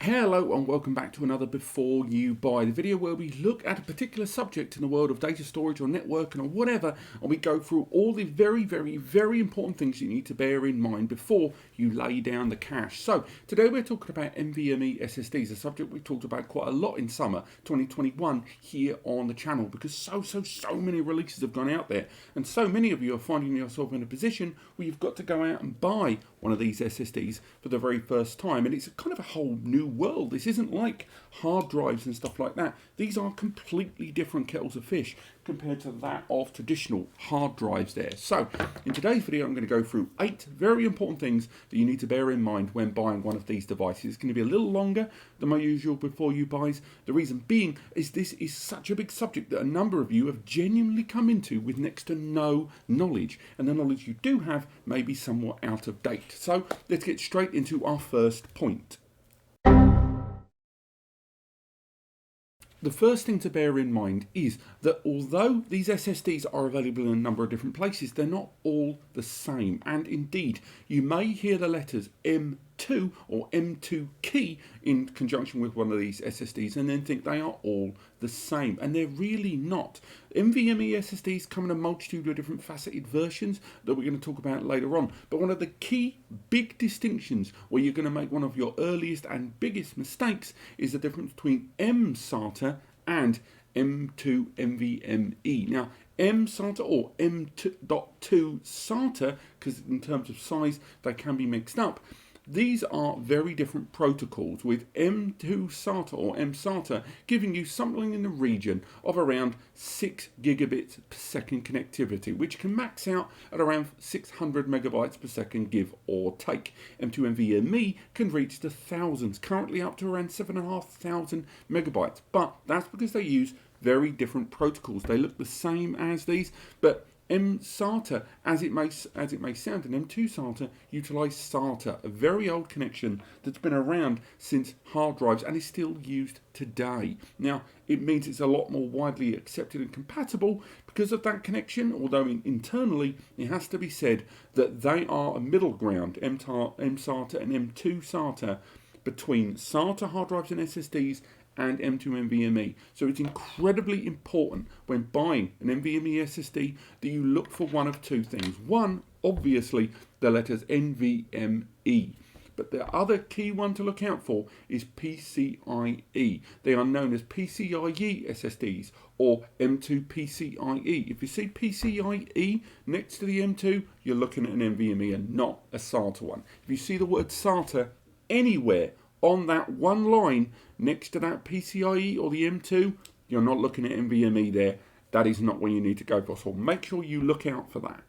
Hello and welcome back to another Before You Buy, the video where we look at a particular subject in the world of data storage or networking or whatever, and we go through all the very important things you need to bear in mind before you lay down the cash. So today we're talking about NVMe SSDs, a subject we talked about quite a lot in summer 2021 here on the channel, because so many releases have gone out there, and so many of you are finding yourself in a position where you've got to go out and buy one of these SSDs for the very first time, and it's kind of a whole new world. This isn't like hard drives and stuff like that. These are completely different kettles of fish compared to that of traditional hard drives there. So in today's video I'm going to go through 8 very important things that you need to bear in mind when buying one of these devices. It's going to be a little longer than my usual Before You Buys. The reason being is this is such a big subject that a number of you have genuinely come into with next to no knowledge, and the knowledge you do have may be somewhat out of date. So let's get straight into our first point. The first thing to bear in mind is that although these SSDs are available in a number of different places, they're not all the same. And indeed, you may hear the letters M.2 or M.2 key in conjunction with one of these SSDs and then think they are all the same. And they're really not. NVMe SSDs come in a multitude of different faceted versions that we're going to talk about later on. But one of the key big distinctions where you're going to make one of your earliest and biggest mistakes is the difference between M SATA and M.2 NVMe. Now, M SATA or M.2 SATA, because in terms of size they can be mixed up, these are very different protocols, with M.2 SATA or M SATA giving you something in the region of around 6 gigabits per second connectivity, which can max out at around 600 megabytes per second, give or take. M.2 NVMe can reach the thousands, currently up to around 7,500 megabytes, but that's because they use very different protocols. They look the same as these, but M SATA, as it may sound, and M.2 SATA utilise SATA, a very old connection that's been around since hard drives and is still used today. Now, it means it's a lot more widely accepted and compatible because of that connection, although internally it has to be said that they are a middle ground, M SATA and M.2 SATA, between SATA hard drives and SSDs and M.2 NVMe. So it's incredibly important when buying an NVMe SSD that you look for one of two things. One, obviously, the letters NVMe. But the other key one to look out for is PCIe. They are known as PCIe SSDs or M.2 PCIe. If you see PCIe next to the M.2, you're looking at an NVMe and not a SATA one. If you see the word SATA anywhere on that one line next to that PCIe or the M.2, you're not looking at NVMe there. That is not what you need to go for. So make sure you look out for that.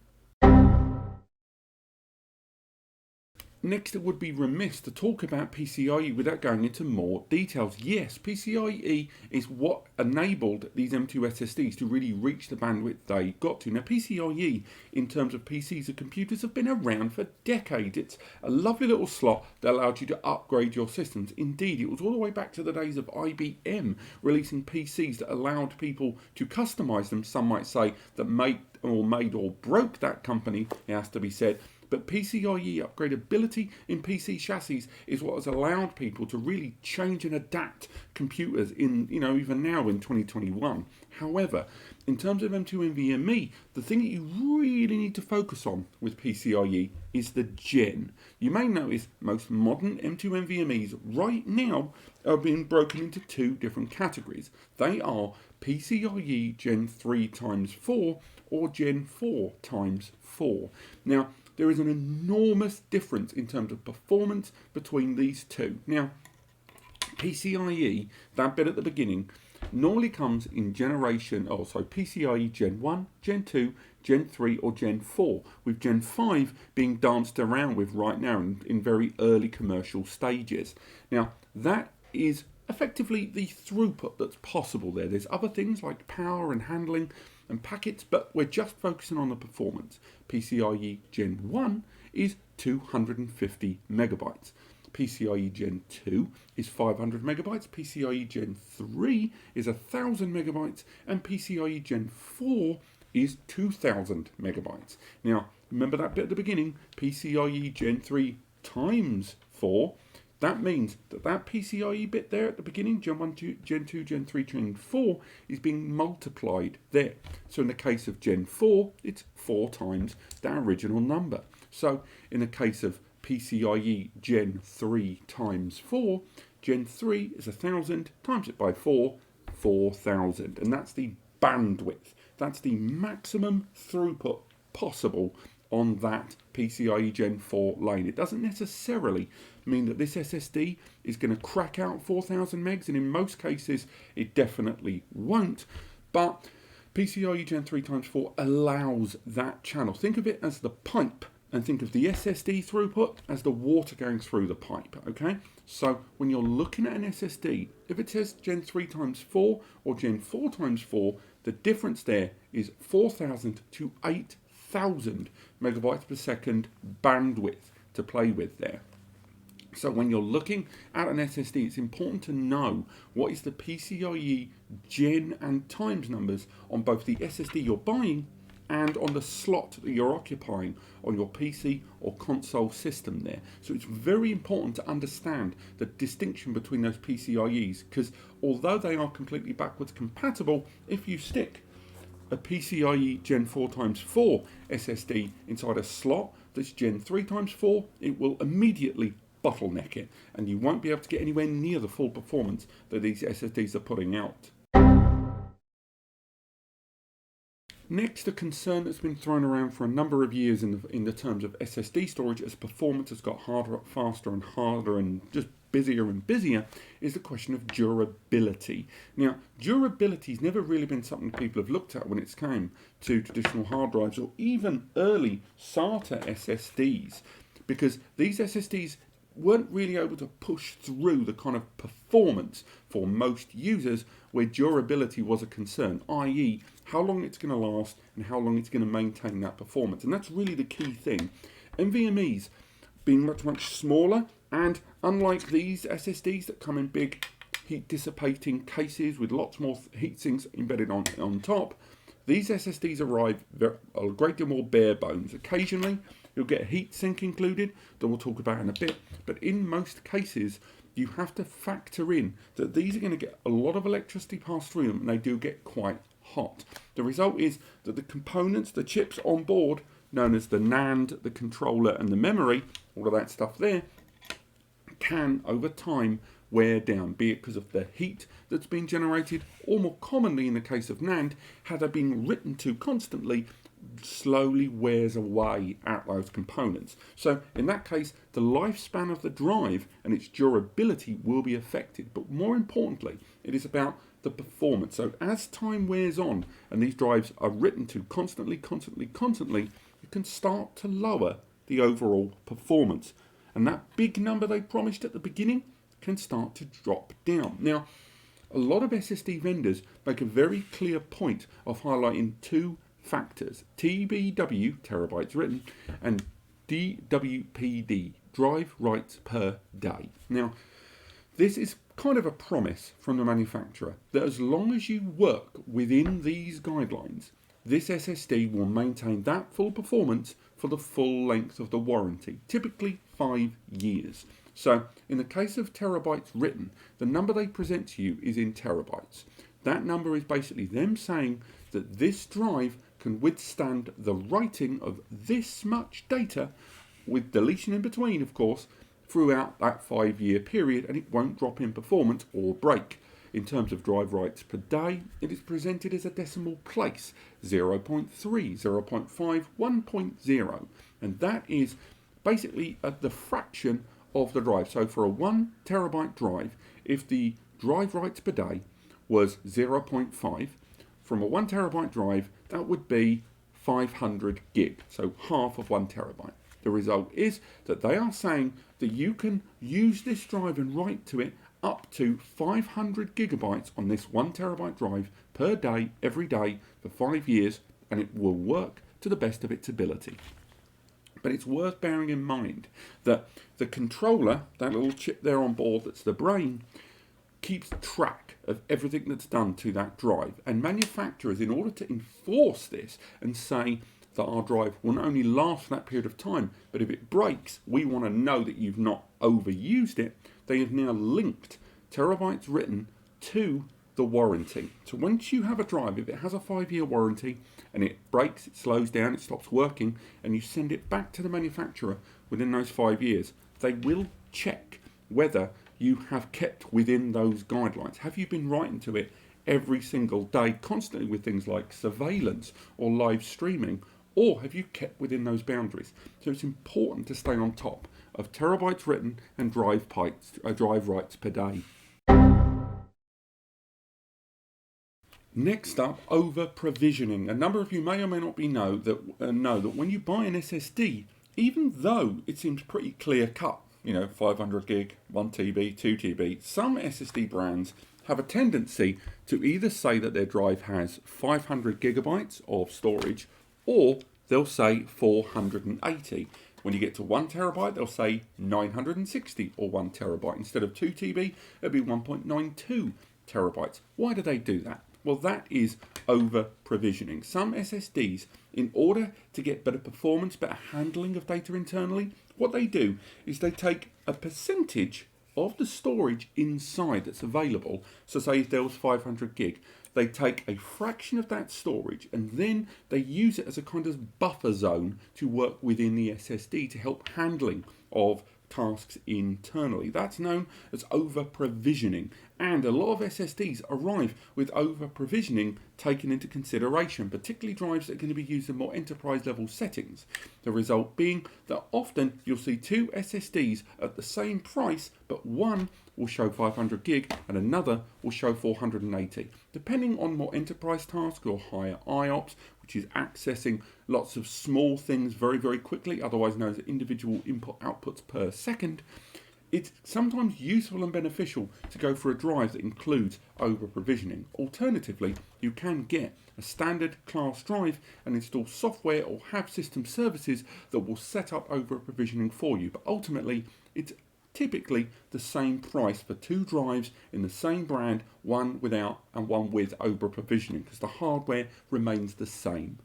Next, it would be remiss to talk about PCIe without going into more details. Yes, PCIe is what enabled these M.2 SSDs to really reach the bandwidth they got to. Now, PCIe, in terms of PCs and computers, have been around for decades. It's a lovely little slot that allowed you to upgrade your systems. Indeed, it was all the way back to the days of IBM releasing PCs that allowed people to customize them, some might say, that made or broke that company, it has to be said. But PCIe upgradability in PC chassis is what has allowed people to really change and adapt computers in, even now in 2021. However, in terms of M.2 NVMe, the thing that you really need to focus on with PCIe is the gen. You may notice most modern M.2 NVMe's right now are being broken into 2 different categories. They are PCIe Gen 3 times 4 or Gen 4 times 4. Now, there is an enormous difference in terms of performance between these two. Now, PCIe, that bit at the beginning, normally comes in PCIe Gen 1, Gen 2, Gen 3 or Gen 4, with Gen 5 being danced around with right now in very early commercial stages. Now, that is effectively the throughput that's possible there. There's other things like power and handling and packets, but we're just focusing on the performance. PCIe Gen 1 is 250 megabytes. PCIe Gen 2 is 500 megabytes, PCIe Gen 3 is 1000 megabytes, and PCIe Gen 4 is 2000 megabytes. Now, remember that bit at the beginning, PCIe Gen 3 times 4 That means that that PCIe bit there at the beginning, Gen 1, Gen 2, Gen 3, Gen 4, is being multiplied there. So in the case of Gen 4, it's 4 times that original number. So in the case of PCIe Gen 3 times 4, Gen 3 is 1000, times it by 4, 4000. And that's the bandwidth. That's the maximum throughput possible on that PCIe Gen 4 lane. It doesn't necessarily mean that this SSD is going to crack out 4000 megs, and in most cases it definitely won't, but PCIe Gen 3 times 4 allows that channel. Think of it as the pipe, and think of the SSD throughput as the water going through the pipe, okay? So when you're looking at an SSD, if it says Gen 3 times 4 or Gen 4 times 4, the difference there is 4000 to 8000 megabytes per second bandwidth to play with there. So when you're looking at an SSD, it's important to know what is the PCIe gen and times numbers on both the SSD you're buying and on the slot that you're occupying on your PC or console system there. So it's very important to understand the distinction between those PCIe's, because although they are completely backwards compatible, if you stick a PCIe Gen 4 times 4 SSD inside a slot that's Gen 3 times 4, it will immediately bottleneck it, and you won't be able to get anywhere near the full performance that these SSDs are putting out. Next, a concern that's been thrown around for a number of years in the terms of SSD storage as performance has got harder, faster and harder and just busier and busier is the question of durability. Now, durability has never really been something people have looked at when it's came to traditional hard drives or even early SATA SSDs, because these SSDs weren't really able to push through the kind of performance for most users where durability was a concern, i.e. how long it's going to last and how long it's going to maintain that performance. And that's really the key thing. NVMe's being much, much smaller, and unlike these SSDs that come in big heat dissipating cases with lots more heat sinks embedded on top, these SSDs arrive a great deal more bare bones. Occasionally you'll get a heat sink included that we'll talk about in a bit, but in most cases you have to factor in that these are going to get a lot of electricity passed through them, and they do get quite hot. The result is that the components, the chips on board, known as the NAND, the controller and the memory, all of that stuff there, can over time wear down, be it because of the heat that's been generated, or more commonly in the case of NAND, how they're being written to constantly slowly wears away at those components. So in that case, the lifespan of the drive and its durability will be affected, but more importantly, it is about the performance. So as time wears on and these drives are written to constantly, you can start to lower the overall performance. And that big number they promised at the beginning can start to drop down. Now, a lot of SSD vendors make a very clear point of highlighting two factors: TBW, terabytes written, and DWPD, drive writes per day. Now, this is kind of a promise from the manufacturer that as long as you work within these guidelines, this SSD will maintain that full performance for the full length of the warranty, typically 5 years. So in the case of terabytes written, the number they present to you is in terabytes. That number is basically them saying that this drive can withstand the writing of this much data, with deletion in between, of course, throughout that 5 year period, and it won't drop in performance or break. In terms of drive writes per day, it is presented as a decimal place, 0.3, 0.5, 1.0, and that is basically at the fraction of the drive. So for a 1 terabyte drive, if the drive writes per day was 0.5, from a 1 terabyte drive, that would be 500 gig, so half of 1 terabyte. The result is that they are saying that you can use this drive and write to it up to 500 gigabytes on this 1 terabyte drive per day, every day, for 5 years, and it will work to the best of its ability. But it's worth bearing in mind that the controller, that little chip there on board that's the brain, keeps track of everything that's done to that drive. And manufacturers, in order to enforce this and say that our drive will not only last for that period of time, but if it breaks, we want to know that you've not overused it. They have now linked terabytes written to the warranty. So once you have a drive, if it has a 5-year warranty and it breaks, it slows down, it stops working, and you send it back to the manufacturer within those 5 years, they will check whether you have kept within those guidelines. Have you been writing to it every single day, constantly with things like surveillance or live streaming, or have you kept within those boundaries? So it's important to stay on top of terabytes written and drive writes per day. Next up, over provisioning. A number of you may or may not know that when you buy an SSD, even though it seems pretty clear cut, 500 gig, 1 TB, 2 TB, some SSD brands have a tendency to either say that their drive has 500 gigabytes of storage, or they'll say 480. When you get to 1 terabyte, they'll say 960 or 1 terabyte. Instead of 2 TB, it'll be 1.92 terabytes. Why do they do that? Well, that is over provisioning. Some SSDs, in order to get better performance, better handling of data internally, what they do is they take a percentage of the storage inside that's available. So say if there was 500 gig, they take a fraction of that storage and then they use it as a kind of buffer zone to work within the SSD to help handling of tasks internally. That's known as over provisioning, and a lot of SSDs arrive with over provisioning taken into consideration, particularly drives that are going to be used in more enterprise level settings. The result being that often you'll see 2 SSDs at the same price, but one will show 500 gig and another will show 480. Depending on more enterprise tasks or higher IOPS, which is accessing lots of small things very, very quickly, otherwise known as individual input outputs per second, it's sometimes useful and beneficial to go for a drive that includes over provisioning. Alternatively, you can get a standard class drive and install software or have system services that will set up over provisioning for you. But ultimately, it's typically the same price for 2 drives in the same brand, one without and one with over provisioning, because the hardware remains the same.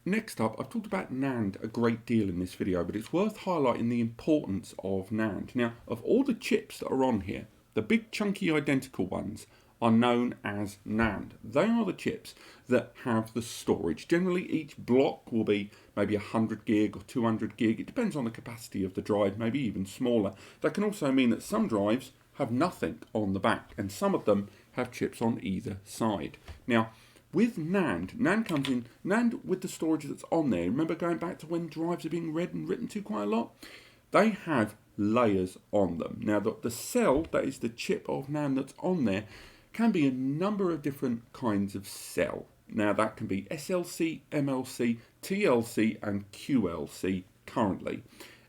Next up, I've talked about NAND a great deal in this video, but it's worth highlighting the importance of NAND. Now, of all the chips that are on here, the big chunky identical ones are known as NAND. They are the chips that have the storage. Generally, each block will be maybe 100 gig or 200 gig. It depends on the capacity of the drive, maybe even smaller. That can also mean that some drives have nothing on the back, and some of them have chips on either side. Now, with NAND comes in, NAND with the storage that's on there. Remember going back to when drives are being read and written to quite a lot? They have layers on them. Now, the cell, that is the chip of NAND that's on there, can be a number of different kinds of cell. Now, that can be SLC, MLC, TLC, and QLC currently.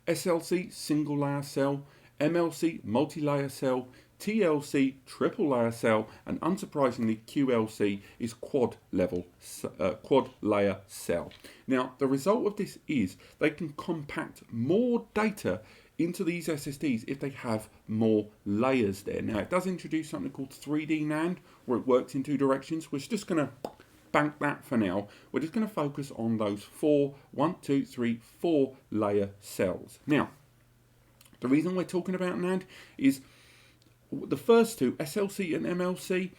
SLC, single layer cell, MLC, multi-layer cell, TLC, triple layer cell, and unsurprisingly QLC is quad layer cell. Now, the result of this is they can compact more data into these SSDs if they have more layers there. Now, it does introduce something called 3D NAND, where it works in 2 directions. We're just going to bank that for now. We're just going to focus on those 4 layer cells. Now, the reason we're talking about NAND is the first 2, SLC and MLC,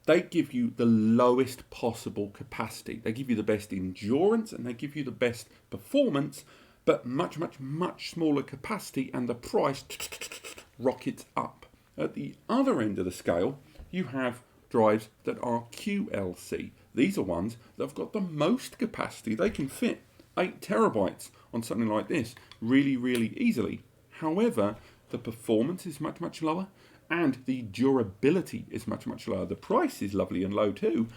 they give you the lowest possible capacity. They give you the best endurance and they give you the best performance, but much, much, much smaller capacity, and the price rockets up. At the other end of the scale, you have drives that are QLC. These are ones that have got the most capacity. They can fit 8 terabytes on something like this really, really easily. However, the performance is much, much lower, and the durability is much, much lower. The price is lovely and low too,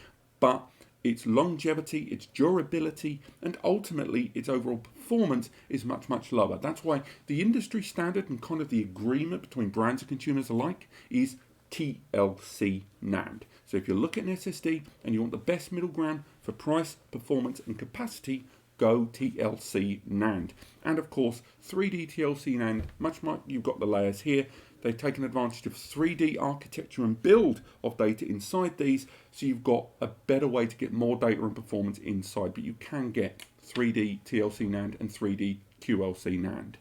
but its longevity, its durability, and ultimately its overall performance is much, much lower. That's why the industry standard and kind of the agreement between brands and consumers alike is TLC NAND. So if you're looking at an SSD and you want the best middle ground for price, performance, and capacity, go TLC NAND. And of course, 3D TLC NAND, much like you've got the layers here, they've taken advantage of 3D architecture and build of data inside these, so you've got a better way to get more data and performance inside, but you can get 3D TLC NAND and 3D QLC NAND.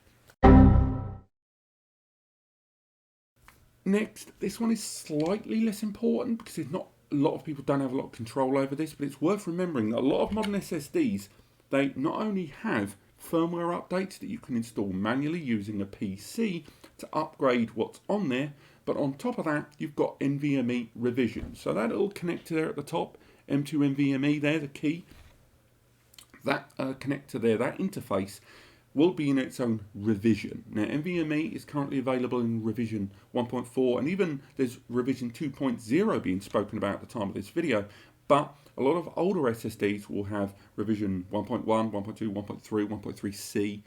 Next, this one is slightly less important because it's not a lot of people don't have a lot of control over this, but it's worth remembering that a lot of modern SSDs, they not only have firmware updates that you can install manually using a PC to upgrade what's on there, but on top of that, you've got NVMe Revisions. So that little connector there at the top, M.2 NVMe there, the key, that connector there, that interface, will be in its own revision. Now, NVMe is currently available in revision 1.4, and even there's revision 2.0 being spoken about at the time of this video, but a lot of older SSDs will have revision 1.1, 1.2, 1.3, 1.3C.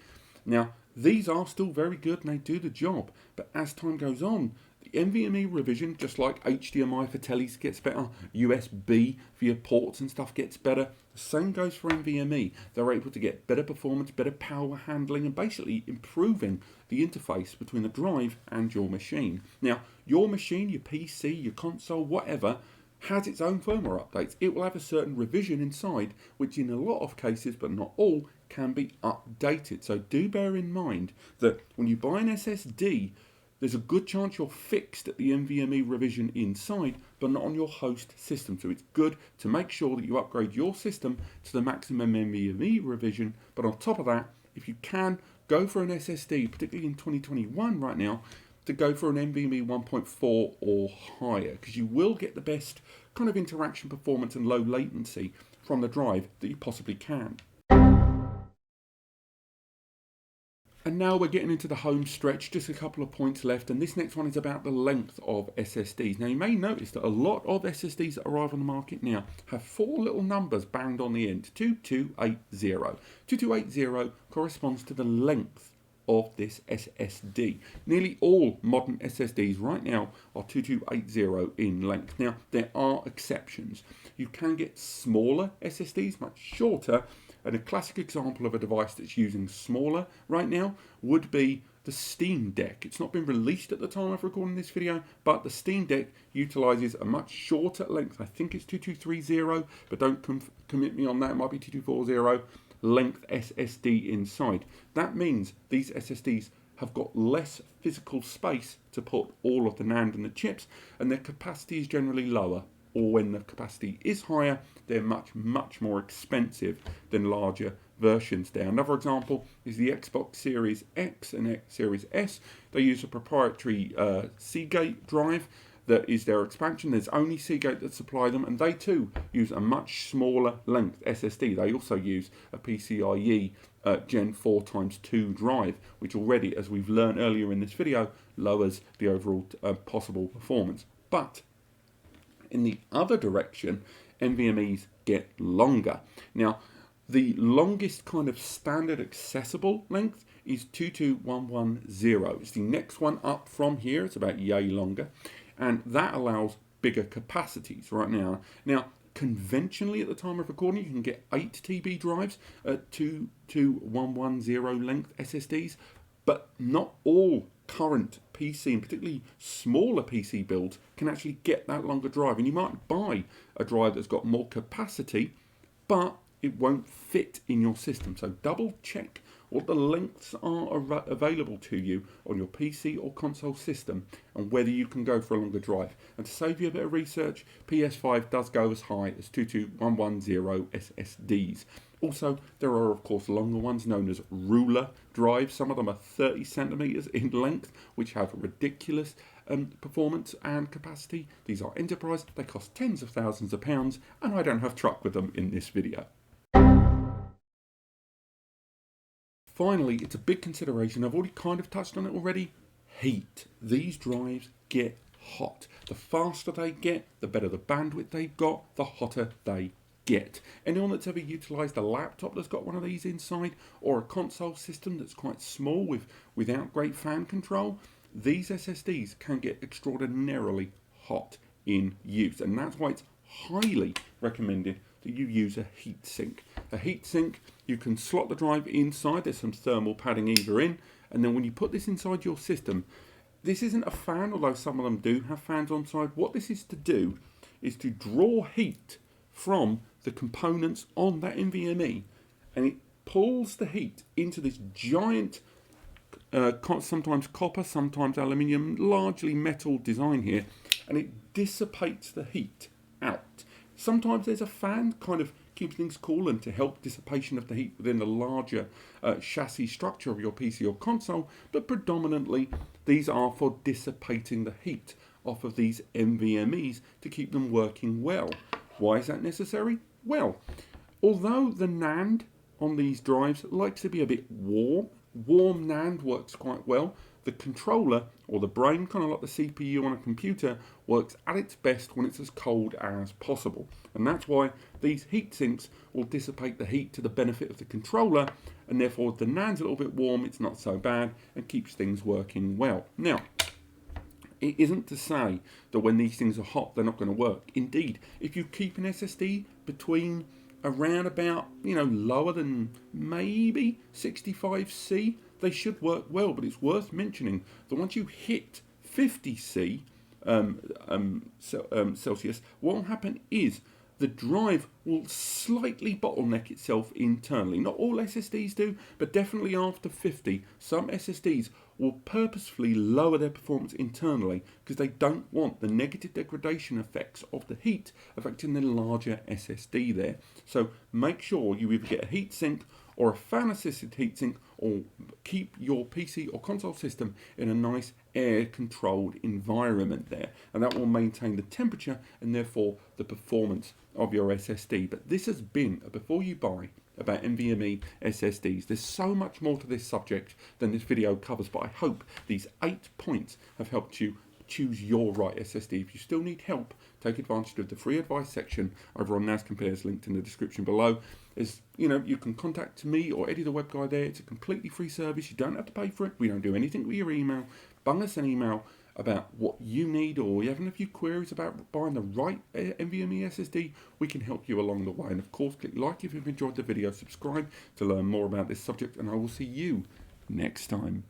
Now, these are still very good and they do the job, but as time goes on, the NVMe revision, just like HDMI for tellies gets better, USB for your ports and stuff gets better, the same goes for NVMe. They're able to get better performance, better power handling, and basically improving the interface between the drive and your machine. Now, your machine, your PC, your console, whatever, has its own firmware updates. It will have a certain revision inside, which in a lot of cases, but not all, can be updated. So do bear in mind that when you buy an SSD, there's a good chance you're fixed at the NVMe revision inside, but not on your host system. So it's good to make sure that you upgrade your system to the maximum NVMe revision. But on top of that, if you can, go for an SSD, particularly in 2021 right now, to go for an NVMe 1.4 or higher, because you will get the best kind of interaction performance and low latency from the drive that you possibly can. And now we're getting into the home stretch, just a couple of points left, and this next one is about the length of SSDs. Now you may notice that a lot of SSDs that arrive on the market now have four little numbers banged on the end, 2280. 2280 corresponds to the length of this SSD. Nearly all modern SSDs right now are 2280 in length. Now there are exceptions. You can get smaller SSDs, much shorter, and a classic example of a device that's using smaller right now would be the Steam Deck. It's not been released at the time of recording this video, but the Steam Deck utilizes a much shorter length. I think it's 2230, but don't commit me on that. It might be 2240 length SSD inside. That means these SSDs have got less physical space to put all of the NAND and the chips, and their capacity is generally lower. Or when the capacity is higher, they're much, much more expensive than larger versions there. Another example is the Xbox Series X and Series S. They use a proprietary Seagate drive that is their expansion. There's only Seagate that supply them, and they too use a much smaller length SSD. They also use a PCIe Gen 4x2 drive, which already, as we've learned earlier in this video, lowers the overall possible performance. But in the other direction, NVMe's get longer. Now, the longest kind of standard accessible length is 22110. It's the next one up from here. It's about yay longer, and that allows bigger capacities right now. Now, conventionally at the time of recording, you can get 8 TB drives at 22110 length SSDs, but not all current PC, and particularly smaller PC builds, can actually get that longer drive. And you might buy a drive that's got more capacity, but it won't fit in your system. So double check what the lengths are available to you on your PC or console system, and whether you can go for a longer drive. And to save you a bit of research, PS5 does go as high as 22110 SSDs. Also, there are of course longer ones known as ruler drives. Some of them are 30 centimeters in length, which have ridiculous performance and capacity. These are enterprise, they cost tens of thousands of pounds, and I don't have truck with them in this video. Finally, it's a big consideration. I've already kind of touched on it already. Heat. These drives get hot. The faster they get, the better the bandwidth they've got, the hotter they get. Anyone that's ever utilised a laptop that's got one of these inside, or a console system that's quite small without great fan control, these SSDs can get extraordinarily hot in use, and that's why it's highly recommended that you use a heatsink. A heatsink, you can slot the drive inside, there's some thermal padding either in, and then when you put this inside your system, This isn't a fan, although some of them do have fans on side. What this is to do is to draw heat from the components on that NVMe, and it pulls the heat into this giant, sometimes copper, sometimes aluminium, largely metal design here, and it dissipates the heat out. Sometimes there's a fan, kind of keeps things cool and to help dissipation of the heat within the larger chassis structure of your PC or console, but predominantly these are for dissipating the heat off of these NVMe's to keep them working well. Why is that necessary? Well, although the NAND on these drives likes to be a bit warm NAND works quite well. The controller, or the brain, kind of like the CPU on a computer, works at its best when it's as cold as possible. And that's why these heat sinks will dissipate the heat to the benefit of the controller, and therefore if the NAND's a little bit warm, it's not so bad and keeps things working well. Now, it isn't to say that when these things are hot, they're not going to work. Indeed, if you keep an SSD between around about, lower than maybe 65C, they should work well. But it's worth mentioning that once you hit 50C Celsius, what will happen is the drive will slightly bottleneck itself internally. Not all SSDs do, but definitely after 50, some SSDs will purposefully lower their performance internally because they don't want the negative degradation effects of the heat affecting the larger SSD there. So make sure you either get a heat sink or a fan-assisted heatsink, or keep your PC or console system in a nice air-controlled environment there. And that will maintain the temperature and therefore the performance of your SSD. But this has been a Before You Buy about NVMe SSDs. There's so much more to this subject than this video covers, but I hope these 8 points have helped you choose your right SSD. If you still need help, take advantage of the free advice section over on NAS Compares, linked in the description below. You can contact me or Eddie the web guy there. It's a completely free service. You don't have to pay for it. We don't do anything with your email. Bung us an email about what you need, or you having a few queries about buying the right NVMe SSD, we can help you along the way. And of course, click like if you've enjoyed the video, subscribe to learn more about this subject, and I will see you next time.